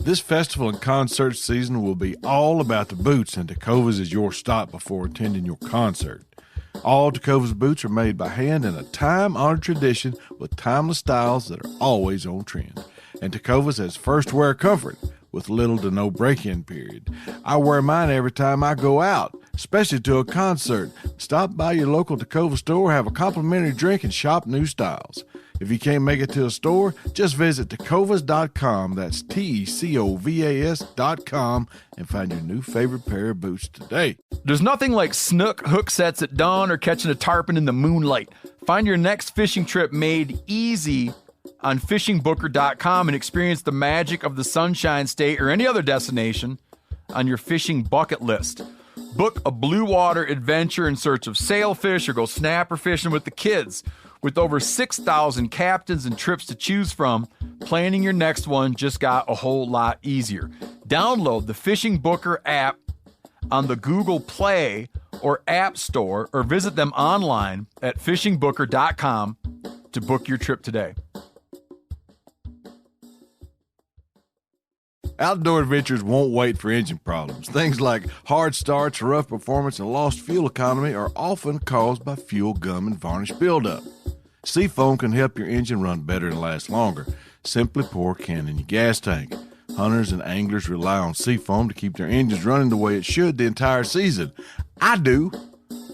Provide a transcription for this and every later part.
This festival and concert season will be all about the boots, and Tecovas is your stop before attending your concert. All Tecovas boots are made by hand in a time-honored tradition with timeless styles that are always on trend. And Tecovas has first wear comfort with little to no break-in period. I wear mine every time I go out, especially to a concert. Stop by your local Tecovas store, have a complimentary drink, and shop new styles. If you can't make it to a store, just visit tecovas.com, that's TECOVAS.com, and find your new favorite pair of boots today. There's nothing like snook hook sets at dawn or catching a tarpon in the moonlight. Find your next fishing trip made easy on fishingbooker.com and experience the magic of the Sunshine State or any other destination on your fishing bucket list. Book a blue water adventure in search of sailfish or go snapper fishing with the kids. With over 6,000 captains and trips to choose from, planning your next one just got a whole lot easier. Download the Fishing Booker app on the Google Play or App Store or visit them online at fishingbooker.com to book your trip today. Outdoor adventures won't wait for engine problems. Things like hard starts, rough performance, and lost fuel economy are often caused by fuel gum and varnish buildup. Seafoam can help your engine run better and last longer. Simply pour a can in your gas tank. Hunters and anglers rely on Seafoam to keep their engines running the way it should the entire season. I do.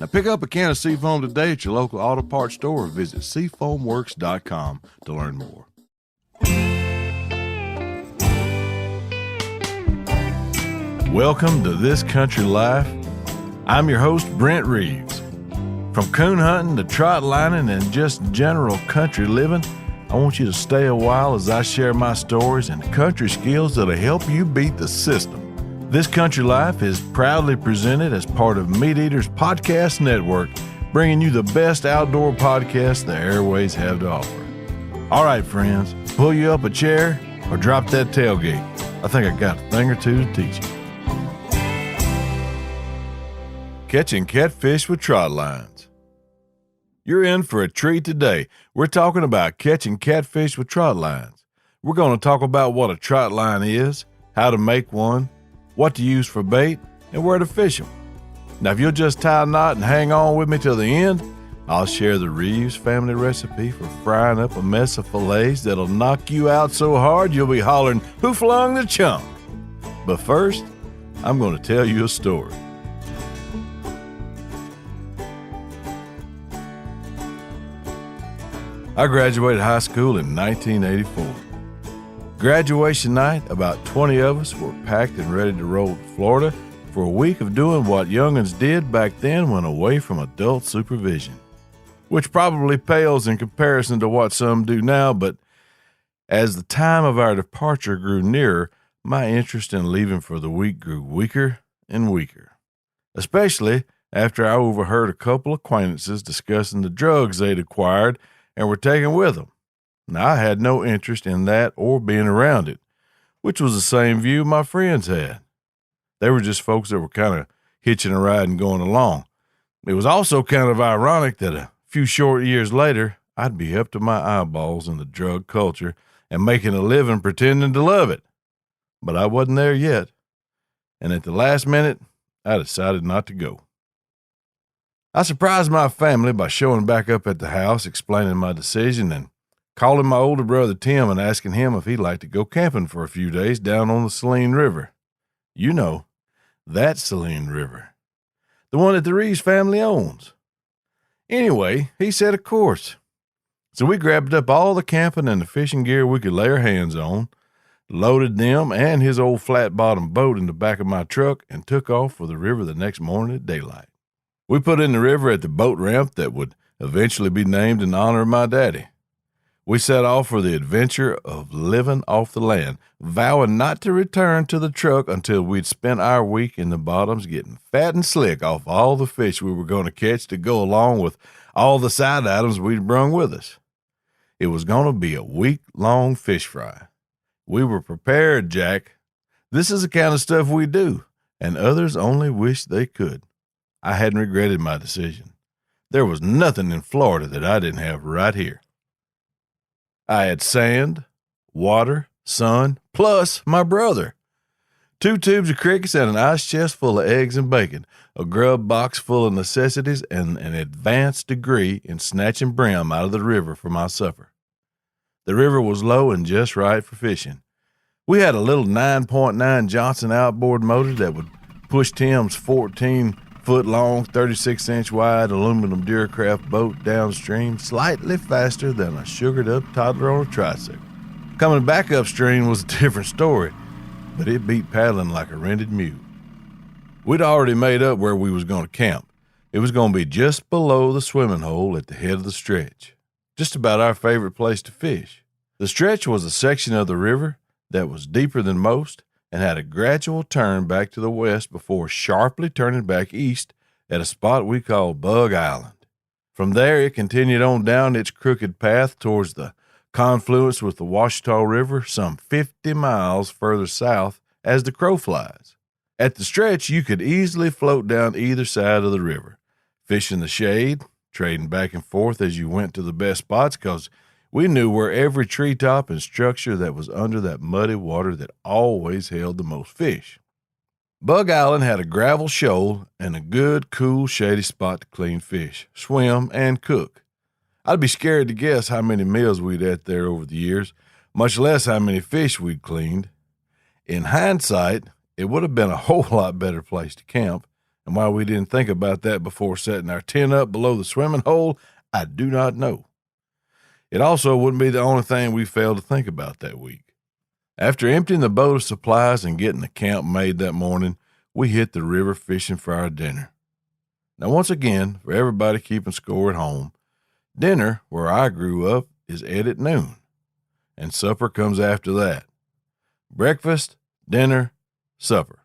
Now pick up a can of Seafoam today at your local auto parts store or visit seafoamworks.com to learn more. Welcome to This Country Life. I'm your host, Brent Reeves. From coon hunting to trotlining and just general country living, I want you to stay a while as I share my stories and country skills that'll help you beat the system. This Country Life is proudly presented as part of Meat Eaters Podcast Network, bringing you the best outdoor podcasts the airways have to offer. All right, friends, pull you up a chair or drop that tailgate. I think I got a thing or two to teach you. Catching catfish with trotlines. You're in for a treat today. We're talking about catching catfish with trotlines. We're going to talk about what a trotline is, how to make one, what to use for bait, and where to fish them. Now, if you'll just tie a knot and hang on with me till the end, I'll share the Reeves family recipe for frying up a mess of fillets that'll knock you out so hard you'll be hollering, "Who flung the chunk?" But first, I'm going to tell you a story. I graduated high school in 1984. Graduation night, about 20 of us were packed and ready to roll to Florida for a week of doing what young'uns did back then when away from adult supervision, which probably pales in comparison to what some do now, but as the time of our departure grew nearer, my interest in leaving for the week grew weaker and weaker, especially after I overheard a couple acquaintances discussing the drugs they'd acquired and were taken with them. Now, I had no interest in that or being around it, which was the same view my friends had. They were just folks that were kind of hitching a ride and going along. It was also kind of ironic that a few short years later, I'd be up to my eyeballs in the drug culture and making a living pretending to love it. But I wasn't there yet, and at the last minute, I decided not to go. I surprised my family by showing back up at the house, explaining my decision, and calling my older brother Tim and asking him if he'd like to go camping for a few days down on the Saline River. You know, that Saline River. The one that the Reeves family owns. Anyway, he said of course. So we grabbed up all the camping and the fishing gear we could lay our hands on, loaded them and his old flat-bottom boat in the back of my truck, and took off for the river the next morning at daylight. We put in the river at the boat ramp that would eventually be named in honor of my daddy. We set off for the adventure of living off the land, vowing not to return to the truck until we'd spent our week in the bottoms getting fat and slick off all the fish we were going to catch to go along with all the side items we'd brung with us. It was going to be a week-long fish fry. We were prepared, Jack. This is the kind of stuff we do, and others only wish they could. I hadn't regretted my decision. There was nothing in Florida that I didn't have right here. I had sand, water, son, plus my brother. 2 tubes of crickets and an ice chest full of eggs and bacon, a grub box full of necessities, and an advanced degree in snatching brim out of the river for my supper. The river was low and just right for fishing. We had a little 9.9 Johnson outboard motor that would push Tim's 14-foot-long, 36-inch-wide aluminum Duracraft boat downstream slightly faster than a sugared-up toddler on a tricycle. Coming back upstream was a different story, but it beat paddling like a rented mule. We'd already made up where we was going to camp. It was going to be just below the swimming hole at the head of the stretch, just about our favorite place to fish. The stretch was a section of the river that was deeper than most and had a gradual turn back to the west before sharply turning back east at a spot we called Bug Island. From there, it continued on down its crooked path towards the confluence with the Washita River some 50 miles further south as the crow flies. At the stretch, you could easily float down either side of the river, fish in the shade, trading back and forth as you went to the best spots because we knew where every treetop and structure that was under that muddy water that always held the most fish. Bug Island had a gravel shoal and a good, cool, shady spot to clean fish, swim, and cook. I'd be scared to guess how many meals we'd ate there over the years, much less how many fish we'd cleaned. In hindsight, it would have been a whole lot better place to camp, and why we didn't think about that before setting our tent up below the swimming hole, I do not know. It also wouldn't be the only thing we failed to think about that week. After emptying the boat of supplies and getting the camp made that morning, we hit the river fishing for our dinner. Now, once again, for everybody keeping score at home, dinner, where I grew up, is at noon, and supper comes after that. Breakfast, dinner, supper.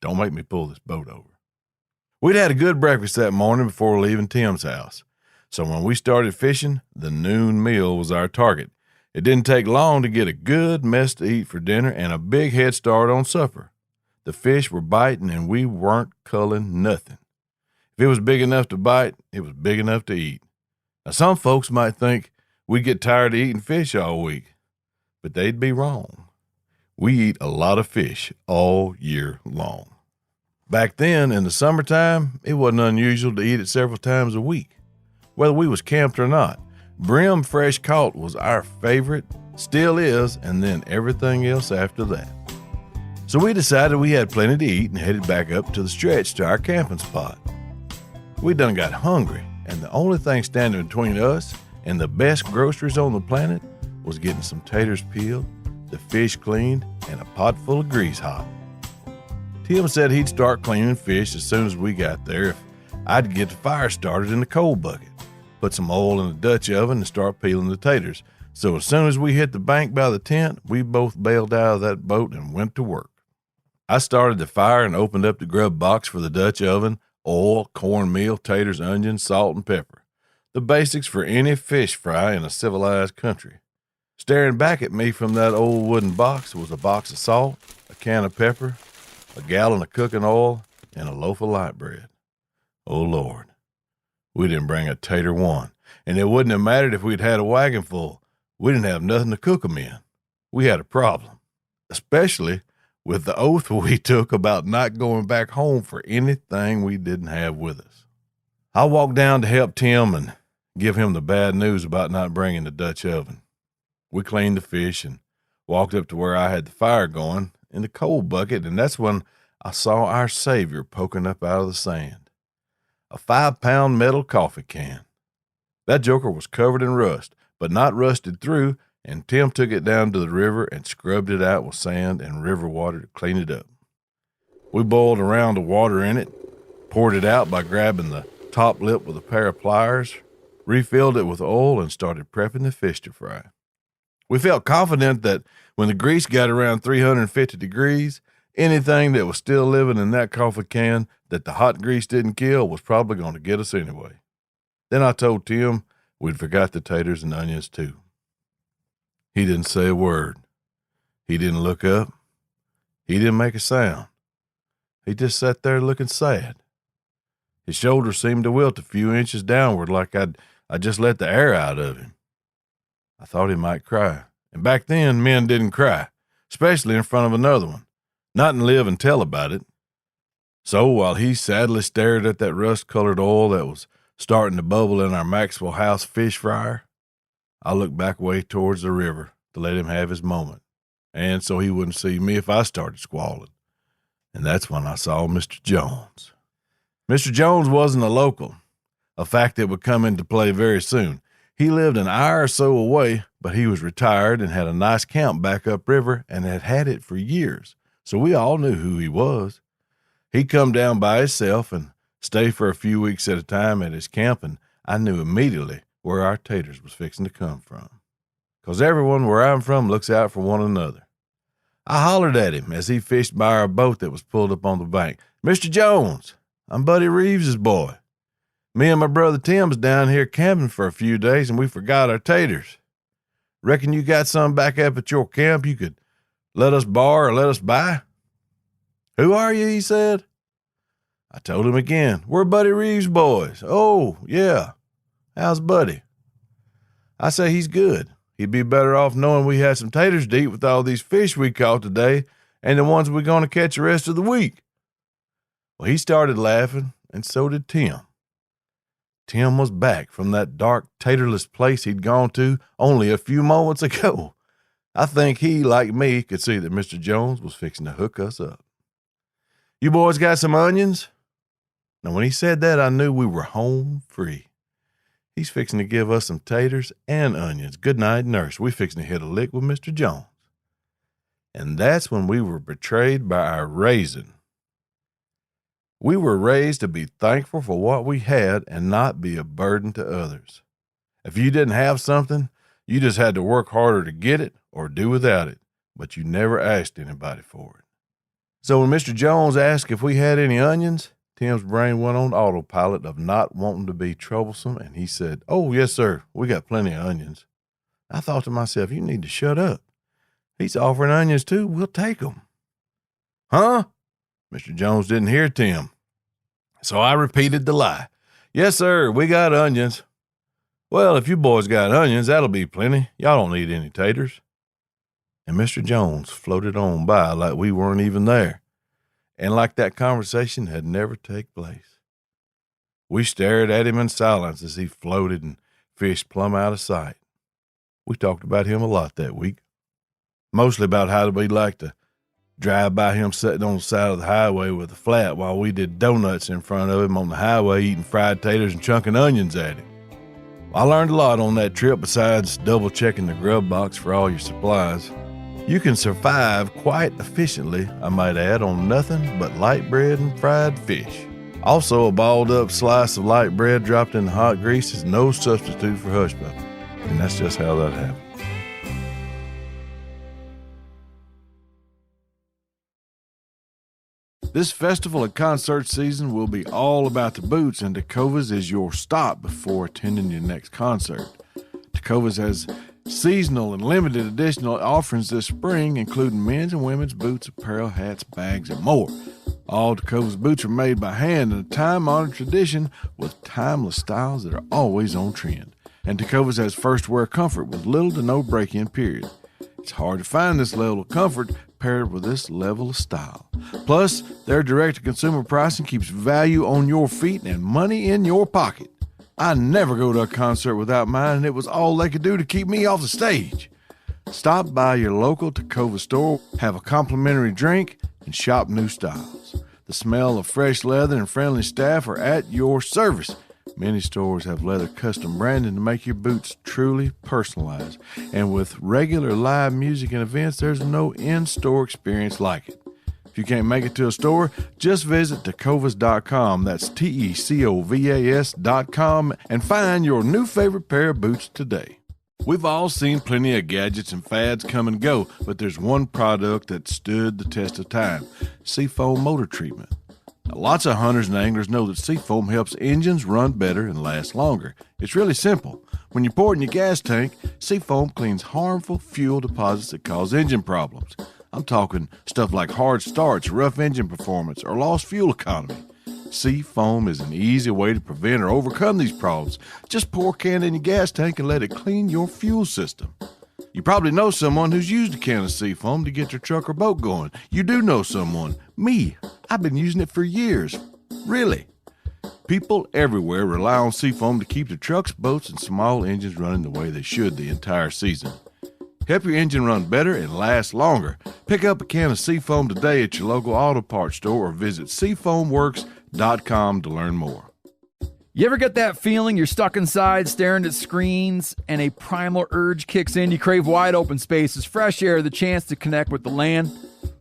Don't make me pull this boat over. We'd had a good breakfast that morning before leaving Tim's house, so when we started fishing, the noon meal was our target. It didn't take long to get a good mess to eat for dinner and a big head start on supper. The fish were biting and we weren't culling nothing. If it was big enough to bite, it was big enough to eat. Now, some folks might think we'd get tired of eating fish all week, but they'd be wrong. We eat a lot of fish all year long. Back then, in the summertime, it wasn't unusual to eat it several times a week. Whether we was camped or not, brim fresh caught was our favorite, still is, and then everything else after that. So we decided we had plenty to eat and headed back up to the stretch to our camping spot. We done got hungry, and the only thing standing between us and the best groceries on the planet was getting some taters peeled, the fish cleaned, and a pot full of grease hot. Tim said he'd start cleaning fish as soon as we got there if I'd get the fire started in the coal bucket, put some oil in the Dutch oven, and start peeling the taters. So as soon as we hit the bank by the tent, we both bailed out of that boat and went to work. I started the fire and opened up the grub box for the Dutch oven, oil, cornmeal, taters, onions, salt, and pepper. The basics for any fish fry in a civilized country. Staring back at me from that old wooden box was a box of salt, a can of pepper, a gallon of cooking oil, and a loaf of light bread. Oh, Lord. We didn't bring a tater one, and it wouldn't have mattered if we'd had a wagon full. We didn't have nothing to cook them in. We had a problem, especially with the oath we took about not going back home for anything we didn't have with us. I walked down to help Tim and give him the bad news about not bringing the Dutch oven. We cleaned the fish and walked up to where I had the fire going in the coal bucket, and that's when I saw our Savior poking up out of the sand. A 5-pound metal coffee can. That joker was covered in rust, but not rusted through, and Tim took it down to the river and scrubbed it out with sand and river water to clean it up. We boiled a round of water in it, poured it out by grabbing the top lip with a pair of pliers, refilled it with oil, and started prepping the fish to fry. We felt confident that when the grease got around 350 degrees, anything that was still living in that coffee can that the hot grease didn't kill was probably going to get us anyway. Then I told Tim we'd forgot the taters and onions too. He didn't say a word. He didn't look up. He didn't make a sound. He just sat there looking sad. His shoulders seemed to wilt a few inches downward like I'd just let the air out of him. I thought he might cry, And back then, men didn't cry, especially in front of another one. Not and live and tell about it. So while he sadly stared at that rust-colored oil that was starting to bubble in our Maxwell House fish fryer, I looked back way towards the river to let him have his moment, and so he wouldn't see me if I started squalling. And that's when I saw Mr. Jones. Mr. Jones wasn't a local, a fact that would come into play very soon. He lived an hour or so away, but he was retired and had a nice camp back upriver and had had it for years, so we all knew who he was. He'd come down by himself and stay for a few weeks at a time at his camp, and I knew immediately where our taters was fixing to come from. 'Cause everyone where I'm from looks out for one another. I hollered at him as he fished by our boat that was pulled up on the bank. "Mr. Jones, I'm Buddy Reeves's boy. Me and my brother Tim's down here camping for a few days, and we forgot our taters. Reckon you got some back up at your camp you could let us borrow or let us buy?" "Who are you?" he said. I told him again, "We're Buddy Reeves' boys." "Oh, yeah. How's Buddy?" I say he's good. He'd be better off knowing we had some taters to eat with all these fish we caught today and the ones we're going to catch the rest of the week. Well, he started laughing, and so did Tim. Tim was back from that dark, taterless place he'd gone to only a few moments ago. I think he, like me, could see that Mr. Jones was fixing to hook us up. "You boys got some onions?" Now, when he said that, I knew we were home free. He's fixing to give us some taters and onions. Good night, nurse. We fixing to hit a lick with Mr. Jones. And that's when we were betrayed by our raising. We were raised to be thankful for what we had and not be a burden to others. If you didn't have something, you just had to work harder to get it or do without it, but you never asked anybody for it. So when Mr. Jones asked if we had any onions, Tim's brain went on autopilot of not wanting to be troublesome, and he said, "Oh, yes, sir, we got plenty of onions." I thought to myself, you need to shut up. He's offering onions too. We'll take them. "Huh?" Mr. Jones didn't hear Tim. So I repeated the lie. "Yes, sir, we got onions." "Well, if you boys got onions, that'll be plenty. Y'all don't need any taters." And Mr. Jones floated on by like we weren't even there, and like that conversation had never taken place. We stared at him in silence as he floated and fished plumb out of sight. We talked about him a lot that week, mostly about how we'd like to drive by him sitting on the side of the highway with a flat while we did donuts in front of him on the highway eating fried taters and chunking onions at him. I learned a lot on that trip besides double checking the grub box for all your supplies. You can survive quite efficiently, I might add, on nothing but light bread and fried fish. Also, a balled up slice of light bread dropped in the hot grease is no substitute for hush puppy. And that's just how that happened. This festival and concert season will be all about the boots, and Tecovas is your stop before attending your next concert. Tecovas has seasonal and limited edition offerings this spring, including men's and women's boots, apparel, hats, bags, and more. All Tecovas boots are made by hand in a time-honored tradition with timeless styles that are always on trend. And Tecovas has first-wear comfort with little to no break-in period. It's hard to find this level of comfort paired with this level of style. Plus, their direct-to-consumer pricing keeps value on your feet and money in your pocket. I never go to a concert without mine, and it was all they could do to keep me off the stage. Stop by your local Tecova store, have a complimentary drink, and shop new styles. The smell of fresh leather and friendly staff are at your service. Many stores have leather custom branding to make your boots truly personalized. And with regular live music and events, there's no in-store experience like it. If you can't make it to a store, just visit tecovas.com. That's TECOVAS.com and find your new favorite pair of boots today. We've all seen plenty of gadgets and fads come and go, but there's one product that stood the test of time: Seafoam motor treatment. Now, lots of hunters and anglers know that Seafoam helps engines run better and last longer. It's really simple. When you pour it in your gas tank, Seafoam cleans harmful fuel deposits that cause engine problems. I'm talking stuff like hard starts, rough engine performance, or lost fuel economy. Seafoam is an easy way to prevent or overcome these problems. Just pour a can in your gas tank and let it clean your fuel system. You probably know someone who's used a can of seafoam to get their truck or boat going. You do know someone. Me. I've been using it for years. Really. People everywhere rely on seafoam to keep their trucks, boats, and small engines running the way they should the entire season. Help your engine run better and last longer. Pick up a can of seafoam today at your local auto parts store or visit seafoamworks.com to learn more. You ever get that feeling you're stuck inside staring at screens and a primal urge kicks in? You crave wide open spaces, fresh air, the chance to connect with the land?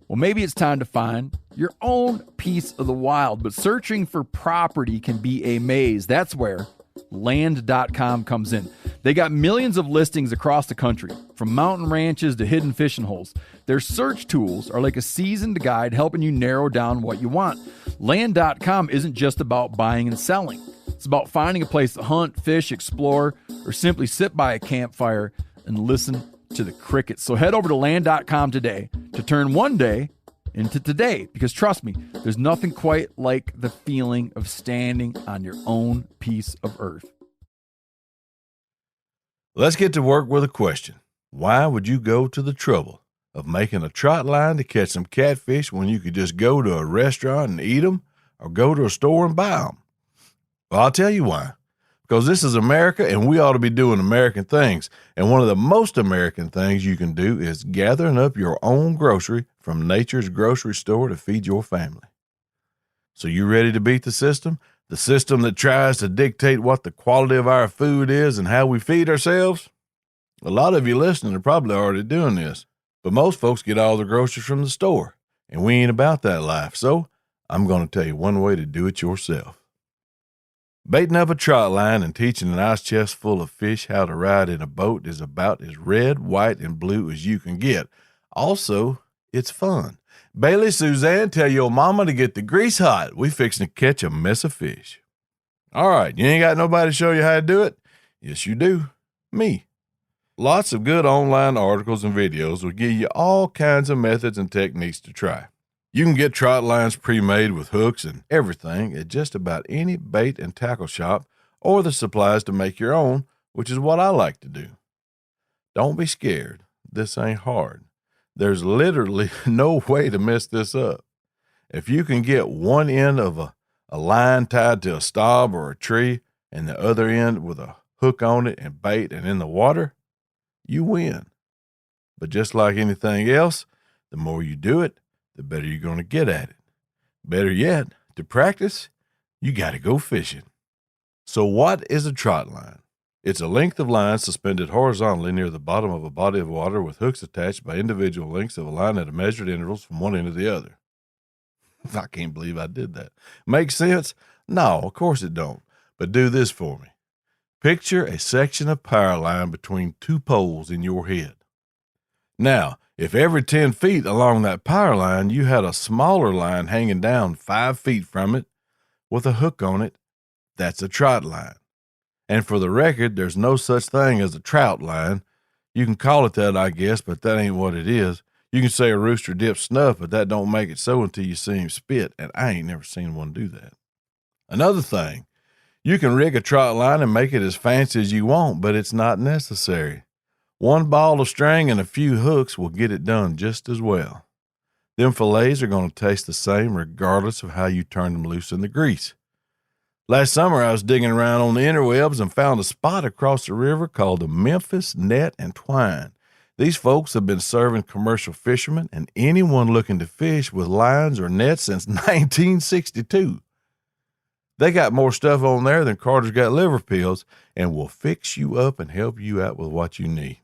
Well, maybe it's time to find your own piece of the wild, but searching for property can be a maze. That's where land.com comes in. They got millions of listings across the country, from mountain ranches to hidden fishing holes. Their search tools are like a seasoned guide helping you narrow down what you want. Land.com isn't just about buying and selling. It's about finding a place to hunt, fish, explore, or simply sit by a campfire and listen to the crickets. So head over to land.com today to turn one day into today, because trust me, there's nothing quite like the feeling of standing on your own piece of earth. Let's get to work with a question. Why would you go to the trouble of making a trot line to catch some catfish when you could just go to a restaurant and eat them, or go to a store and buy them? Well, I'll tell you why. Because this is America, and we ought to be doing American things. And one of the most American things you can do is gathering up your own grocery from nature's grocery store to feed your family. So you ready to beat the system? The system that tries to dictate what the quality of our food is and how we feed ourselves? A lot of you listening are probably already doing this, but most folks get all their groceries from the store, and we ain't about that life. So I'm going to tell you one way to do it yourself. Baiting up a trot line and teaching an ice chest full of fish how to ride in a boat is about as red, white, and blue as you can get. Also, it's fun. Bailey, Suzanne, tell your mama to get the grease hot. We fixing to catch a mess of fish. All right, you ain't got nobody to show you how to do it? Yes, you do. Me. Lots of good online articles and videos will give you all kinds of methods and techniques to try. You can get trot lines pre-made with hooks and everything at just about any bait and tackle shop, or the supplies to make your own, which is what I like to do. Don't be scared. This ain't hard. There's literally no way to mess this up. If you can get one end of a line tied to a stub or a tree and the other end with a hook on it and bait and in the water, you win. But just like anything else, the more you do it, the better you're going to get at it. Better yet, to practice, you got to go fishing. So what is a trot line? It's a length of line suspended horizontally near the bottom of a body of water with hooks attached by individual lengths of a line at measured intervals from one end to the other. I can't believe I did that. Make sense? No, of course it don't. But do this for me. Picture a section of power line between two poles in your head. Now, if every 10 feet along that power line you had a smaller line hanging down 5 feet from it with a hook on it, that's a trot line. And for the record, there's no such thing as a trout line. You can call it that, I guess, but that ain't what it is. You can say a rooster dips snuff, but that don't make it so until you see him spit, and I ain't never seen one do that. Another thing, you can rig a trot line and make it as fancy as you want, but it's not necessary. One ball of string and a few hooks will get it done just as well. Them fillets are going to taste the same regardless of how you turn them loose in the grease. Last summer, I was digging around on the interwebs and found a spot across the river called the Memphis Net and Twine. These folks have been serving commercial fishermen and anyone looking to fish with lines or nets since 1962. They got more stuff on there than Carter's got liver pills and will fix you up and help you out with what you need.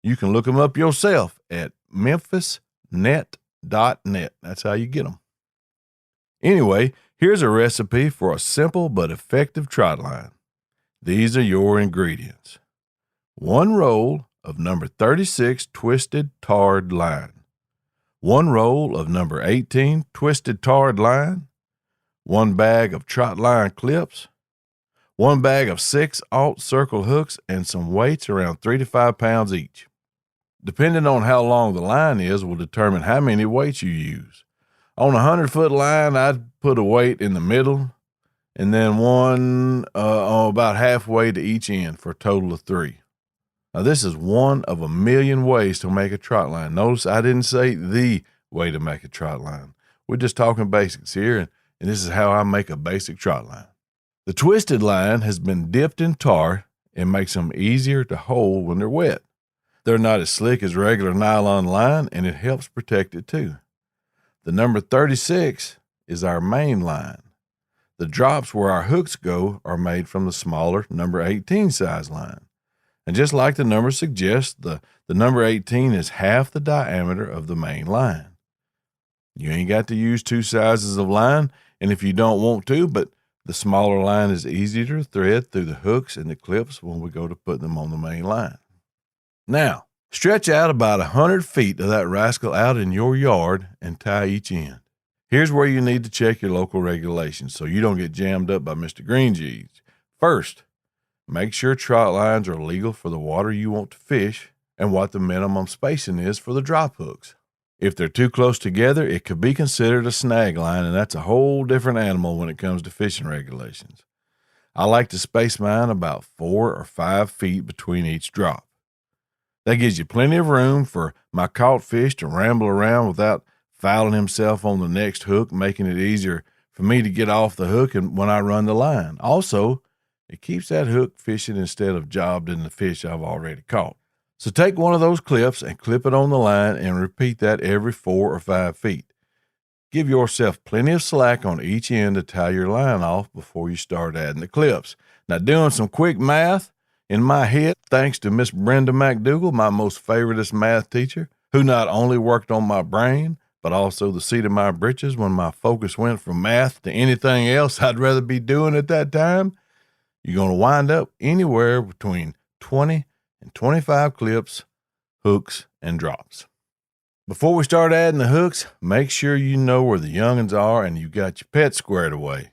You can look them up yourself at memphisnet.net. That's how you get them. Anyway, here's a recipe for a simple but effective trot line. These are your ingredients. 1 roll of number 36 twisted tarred line. 1 roll of number 18 twisted tarred line. 1 bag of trot line clips. 1 bag of 6 circle hooks and some weights around 3 to 5 pounds each. Depending on how long the line is will determine how many weights you use. On a 100-foot line, I'd put a weight in the middle and then one about halfway to each end for a total of 3. Now, this is one of a million ways to make a trot line. Notice I didn't say the way to make a trot line. We're just talking basics here, and this is how I make a basic trot line. The twisted line has been dipped in tar and makes them easier to hold when they're wet. They're not as slick as regular nylon line, and it helps protect it too. The number 36 is our main line. The drops where our hooks go are made from the smaller number 18 size line. And just like the number suggests, the number 18 is half the diameter of the main line. You ain't got to use two sizes of line, and if you don't want to, but the smaller line is easier to thread through the hooks and the clips when we go to put them on the main line. Now, stretch out about 100 feet of that rascal out in your yard and tie each end. Here's where you need to check your local regulations so you don't get jammed up by Mr. Greenjeans. First, make sure trot lines are legal for the water you want to fish and what the minimum spacing is for the drop hooks. If they're too close together, it could be considered a snag line, and that's a whole different animal when it comes to fishing regulations. I like to space mine about 4 or 5 feet between each drop. That gives you plenty of room for my caught fish to ramble around without fouling himself on the next hook, making it easier for me to get off the hook and when I run the line. Also, it keeps that hook fishing instead of jobbed in the fish I've already caught. So take one of those clips and clip it on the line and repeat that every 4 or 5 feet. Give yourself plenty of slack on each end to tie your line off before you start adding the clips. Now, doing some quick math in my head, thanks to Miss Brenda McDougall, my most favoriteest math teacher, who not only worked on my brain, but also the seat of my britches when my focus went from math to anything else I'd rather be doing at that time, you're going to wind up anywhere between 20 and 25 clips, hooks, and drops. Before we start adding the hooks, make sure you know where the young'uns are and you got your pet squared away.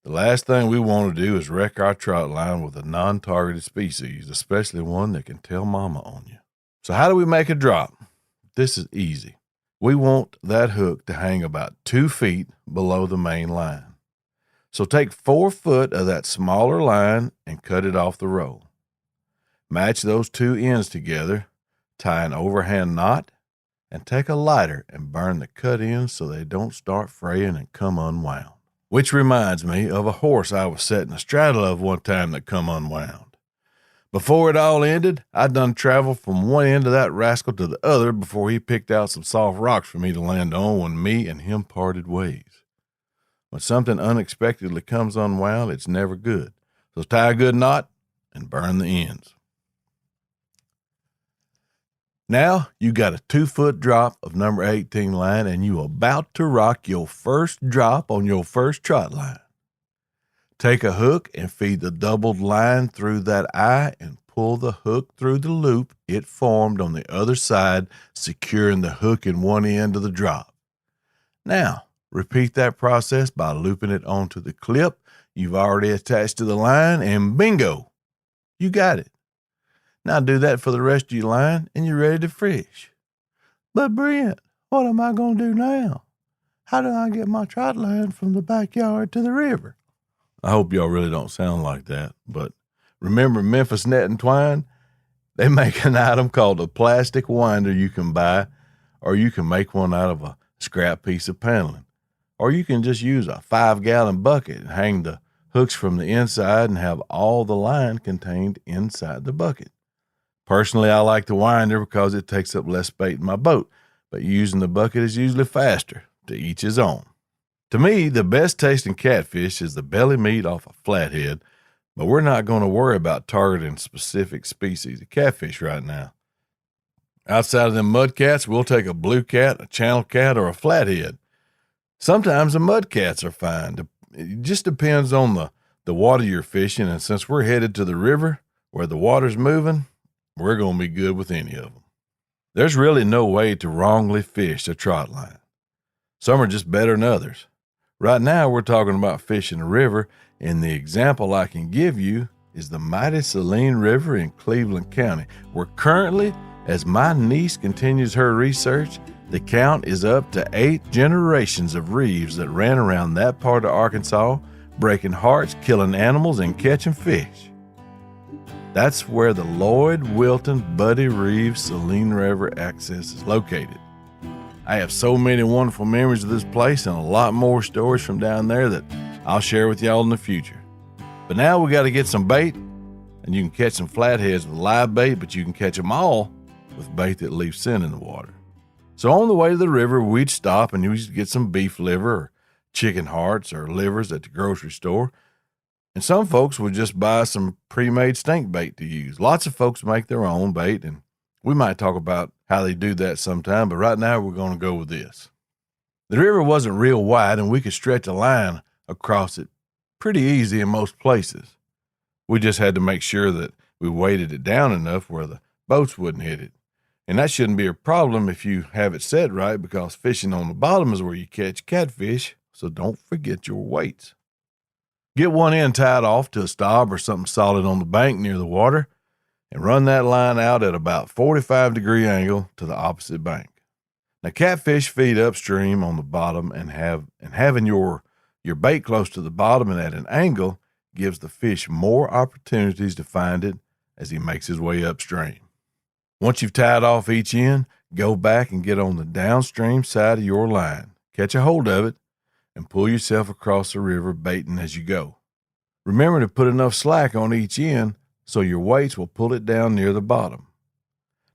The last thing we want to do is wreck our trot line with a non-targeted species, especially one that can tell mama on you. So how do we make a drop? This is easy. We want that hook to hang about 2 feet below the main line. So take 4 foot of that smaller line and cut it off the roll. Match those two ends together, tie an overhand knot, and take a lighter and burn the cut ends so they don't start fraying and come unwound. Which reminds me of a horse I was setting a straddle of one time that come unwound. Before it all ended, I'd done travel from one end of that rascal to the other before he picked out some soft rocks for me to land on when me and him parted ways. When something unexpectedly comes unwound, it's never good. So tie a good knot and burn the ends. Now you got a 2-foot drop of number 18 line and you about to rock your first drop on your first trot line. Take a hook and feed the doubled line through that eye and pull the hook through the loop it formed on the other side, securing the hook in one end of the drop. Now, repeat that process by looping it onto the clip you've already attached to the line, and bingo, you got it. Now do that for the rest of your line, and you're ready to fish. But Brent, what am I going to do now? How do I get my trot line from the backyard to the river? I hope y'all really don't sound like that, but remember Memphis Net and Twine? They make an item called a plastic winder you can buy, or you can make one out of a scrap piece of paneling. Or you can just use a 5-gallon bucket and hang the hooks from the inside and have all the line contained inside the bucket. Personally, I like the winder because it takes up less bait in my boat, but using the bucket is usually faster. To each his own. To me, the best tasting catfish is the belly meat off a flathead, but we're not going to worry about targeting specific species of catfish right now. Outside of them mudcats, we'll take a blue cat, a channel cat, or a flathead. Sometimes the mudcats are fine. It just depends on the water you're fishing, and since we're headed to the river where the water's moving, we're going to be good with any of them. There's really no way to wrongly fish a trot line. Some are just better than others. Right now, we're talking about fishing a river, and the example I can give you is the mighty Saline River in Cleveland County, where currently, as my niece continues her research, the count is up to 8 generations of reeves that ran around that part of Arkansas, breaking hearts, killing animals, and catching fish. That's where the Lloyd Wilton Buddy Reeves Saline River access is located. I have so many wonderful memories of this place and a lot more stories from down there that I'll share with y'all in the future. But now we got to get some bait, and you can catch some flatheads with live bait, but you can catch them all with bait that leaves scent in the water. So on the way to the river, we'd stop and we'd get some beef liver or chicken hearts or livers at the grocery store. And some folks would just buy some pre-made stink bait to use. Lots of folks make their own bait, and we might talk about how they do that sometime, but right now we're going to go with this. The river wasn't real wide, and we could stretch a line across it pretty easy in most places. We just had to make sure that we weighted it down enough where the boats wouldn't hit it. And that shouldn't be a problem if you have it set right, because fishing on the bottom is where you catch catfish, so don't forget your weights. Get one end tied off to a stop or something solid on the bank near the water, and run that line out at about 45-degree angle to the opposite bank. Now, catfish feed upstream on the bottom, and having your bait close to the bottom and at an angle gives the fish more opportunities to find it as he makes his way upstream. Once you've tied off each end, go back and get on the downstream side of your line. Catch a hold of it and pull yourself across the river, baiting as you go. Remember to put enough slack on each end so your weights will pull it down near the bottom.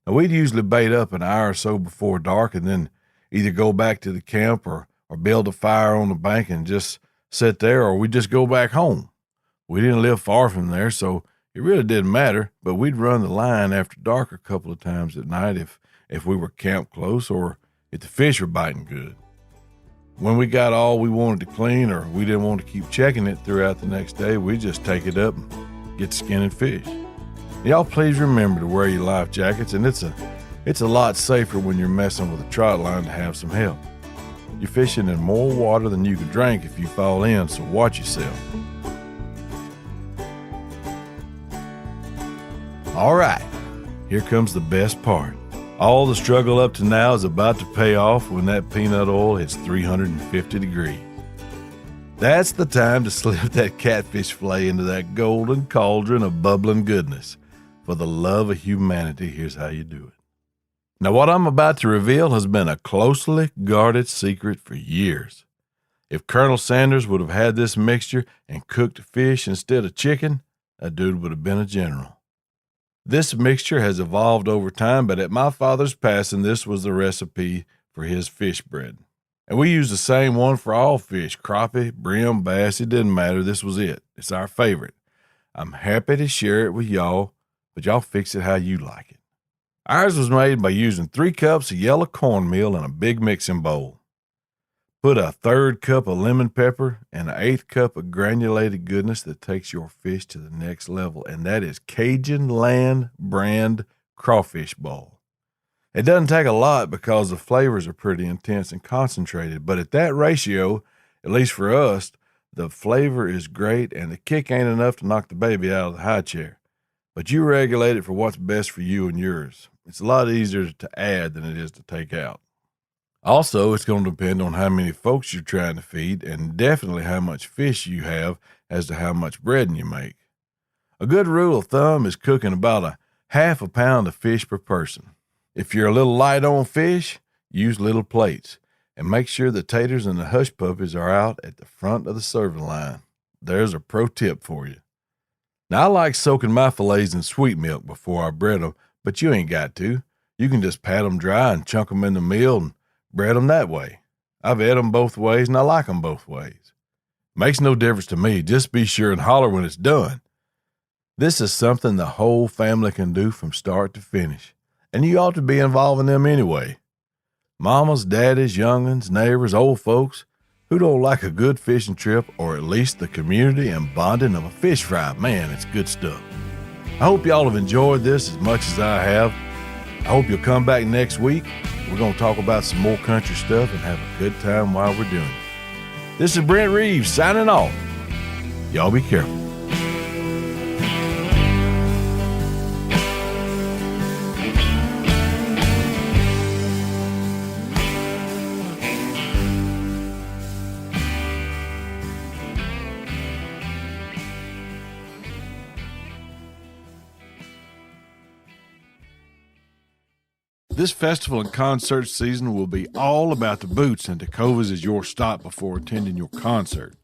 Now, we'd usually bait up an hour or so before dark and then either go back to the camp or build a fire on the bank and just sit there, or we'd just go back home. We didn't live far from there, so it really didn't matter, but we'd run the line after dark a couple of times at night if we were camped close or if the fish were biting good. When we got all we wanted to clean or we didn't want to keep checking it throughout the next day, we'd just take it up and get to skinning fish. Y'all please remember to wear your life jackets, and it's a lot safer when you're messing with a trot line to have some help. You're fishing in more water than you can drink if you fall in, so watch yourself. All right, here comes the best part. All the struggle up to now is about to pay off when that peanut oil hits 350 degrees. That's the time to slip that catfish fillet into that golden cauldron of bubbling goodness. For the love of humanity, here's how you do it. Now, what I'm about to reveal has been a closely guarded secret for years. If Colonel Sanders would have had this mixture and cooked fish instead of chicken, that dude would have been a general. This mixture has evolved over time, but at my father's passing, this was the recipe for his fish bread. And we use the same one for all fish, crappie, brim, bass, it didn't matter. This was it. It's our favorite. I'm happy to share it with y'all, but y'all fix it how you like it. Ours was made by using 3 cups of yellow cornmeal in a big mixing bowl. Put a 1/3 cup of lemon pepper and an 1/8 cup of granulated goodness that takes your fish to the next level, and that is Cajun Land brand crawfish ball. It doesn't take a lot because the flavors are pretty intense and concentrated, but at that ratio, at least for us, the flavor is great and the kick ain't enough to knock the baby out of the high chair. But you regulate it for what's best for you and yours. It's a lot easier to add than it is to take out. Also, it's going to depend on how many folks you're trying to feed and definitely how much fish you have as to how much bread you make. A good rule of thumb is cooking about a 1/2 pound of fish per person. If you're a little light on fish, use little plates and make sure the taters and the hush puppies are out at the front of the serving line. There's a pro tip for you. Now, I like soaking my fillets in sweet milk before I bread them, but you ain't got to. You can just pat them dry and chunk them in the meal and bread them that way. I've ate them both ways, and I like them both ways. Makes no difference to me. Just be sure and holler when it's done. This is something the whole family can do from start to finish, and you ought to be involving them anyway. Mamas, daddies, young'uns, neighbors, old folks, who don't like a good fishing trip, or at least the community and bonding of a fish fry? Man, it's good stuff. I hope y'all have enjoyed this as much as I have. I hope you'll come back next week. We're going to talk about some more country stuff and have a good time while we're doing it. This is Brent Reeves signing off. Y'all be careful. This festival and concert season will be all about the boots, and Tecovas is your stop before attending your concert.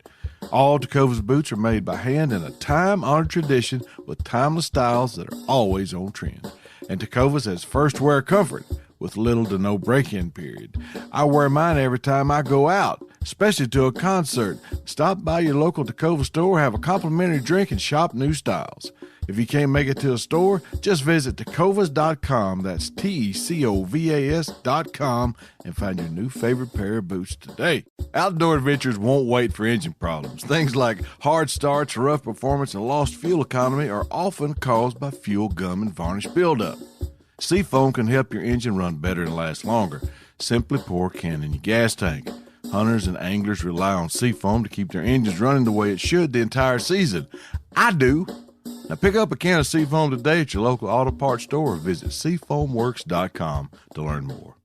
All Tecovas boots are made by hand in a time-honored tradition with timeless styles that are always on trend. And Tecovas has first wear comfort with little to no break-in period. I wear mine every time I go out, especially to a concert. Stop by your local Tecova store, have a complimentary drink, and shop new styles. If you can't make it to a store, just visit tecovas.com, that's TECOVAS.com, and find your new favorite pair of boots today. Outdoor adventures won't wait for engine problems. Things like hard starts, rough performance, and lost fuel economy are often caused by fuel gum and varnish buildup. Seafoam can help your engine run better and last longer. Simply pour a can in your gas tank. Hunters and anglers rely on Seafoam to keep their engines running the way it should the entire season. I do. Now pick up a can of Seafoam today at your local auto parts store or visit seafoamworks.com to learn more.